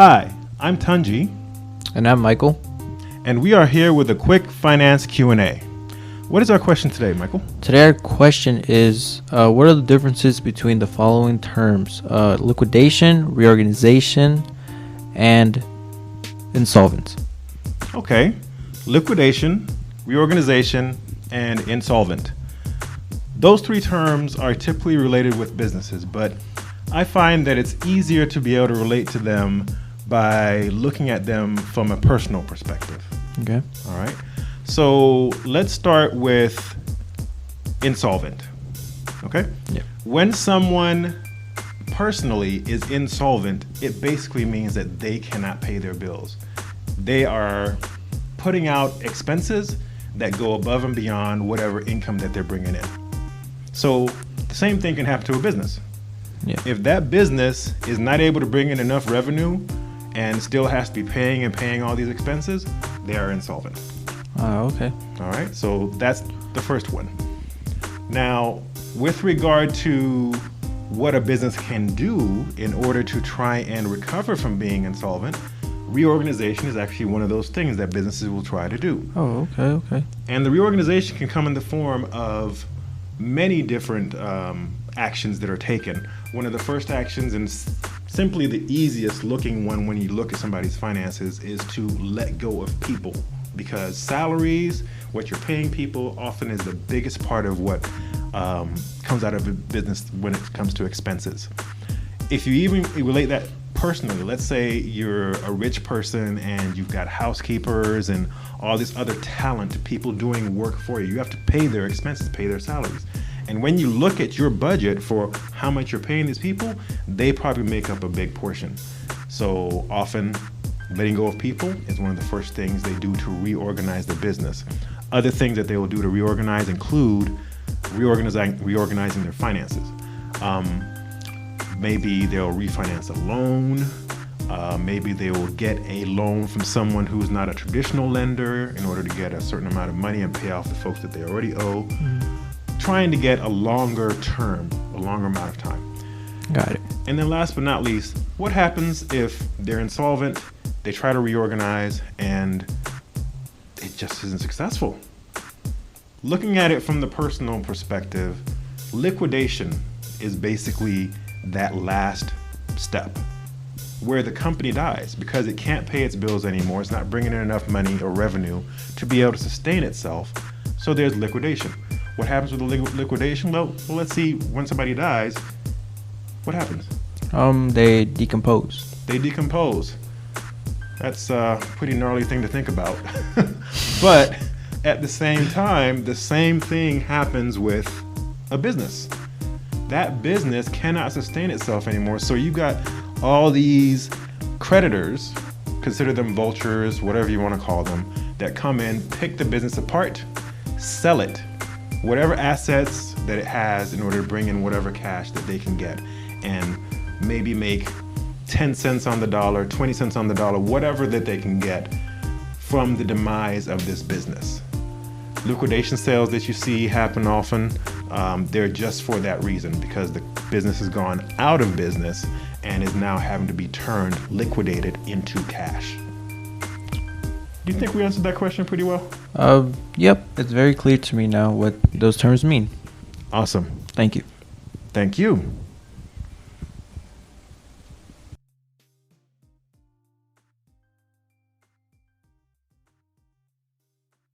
Hi, I'm Tunji, And I'm Michael. and we are here with a quick finance Q&A. What is our question today, Michael? Today our question is, what are the differences between the following terms? Liquidation, reorganization, and insolvent. Okay, liquidation, reorganization, and insolvent. Those three terms are typically related with businesses, but I find that it's easier to be able to relate to them by looking at them from a personal perspective. Okay. All right. So let's start with insolvent. Okay. Yeah. When someone personally is insolvent, it basically means that they cannot pay their bills. They are putting out expenses that go above and beyond whatever income that they're bringing in. So the same thing can happen to a business. Yeah. If that business is not able to bring in enough revenue and still has to be paying all these expenses, they are insolvent. Okay. All right, so that's the first one. Now, with regard to what a business can do in order to try and recover from being insolvent, reorganization is actually one of those things that businesses will try to do. Oh, okay. And the reorganization can come in the form of many different actions that are taken. One of the first actions, and simply the easiest looking one when you look at somebody's finances, is to let go of people. Because salaries, what you're paying people, often is the biggest part of what comes out of a business when it comes to expenses. If you even relate that personally, let's say you're a rich person and you've got housekeepers and all this other talent, people doing work for you. You have to pay their expenses, pay their salaries. And when you look at your budget for how much you're paying these people, they probably make up a big portion. So often, letting go of people is one of the first things they do to reorganize the business. Other things that they will do to reorganize include reorganizing their finances. Maybe they'll refinance a loan. Maybe they will get a loan from someone who's not a traditional lender in order to get a certain amount of money and pay off the folks that they already owe. Trying to get a longer amount of time. Got it. And then last but not least, what happens if they're insolvent, they try to reorganize, and it just isn't successful? Looking at it from the personal perspective, liquidation is basically that last step where the company dies because it can't pay its bills anymore. It's not bringing in enough money or revenue to be able to sustain itself. So there's liquidation. What happens with the liquidation? Well, let's see, when somebody dies, what happens? They decompose. They decompose. That's a pretty gnarly thing to think about. But at the same time, the same thing happens with a business. That business cannot sustain itself anymore. So you got all these creditors, consider them vultures, whatever you want to call them, that come in, pick the business apart, sell it, whatever assets that it has in order to bring in whatever cash that they can get, and maybe make 10 cents on the dollar, 20 cents on the dollar, whatever that they can get from the demise of this business. Liquidation sales that you see happen often, they're just for that reason, because the business has gone out of business and is now having to be turned, liquidated into cash. Do you think we answered that question pretty well? Yep. It's very clear to me now what those terms mean. Awesome. Thank you. Thank you.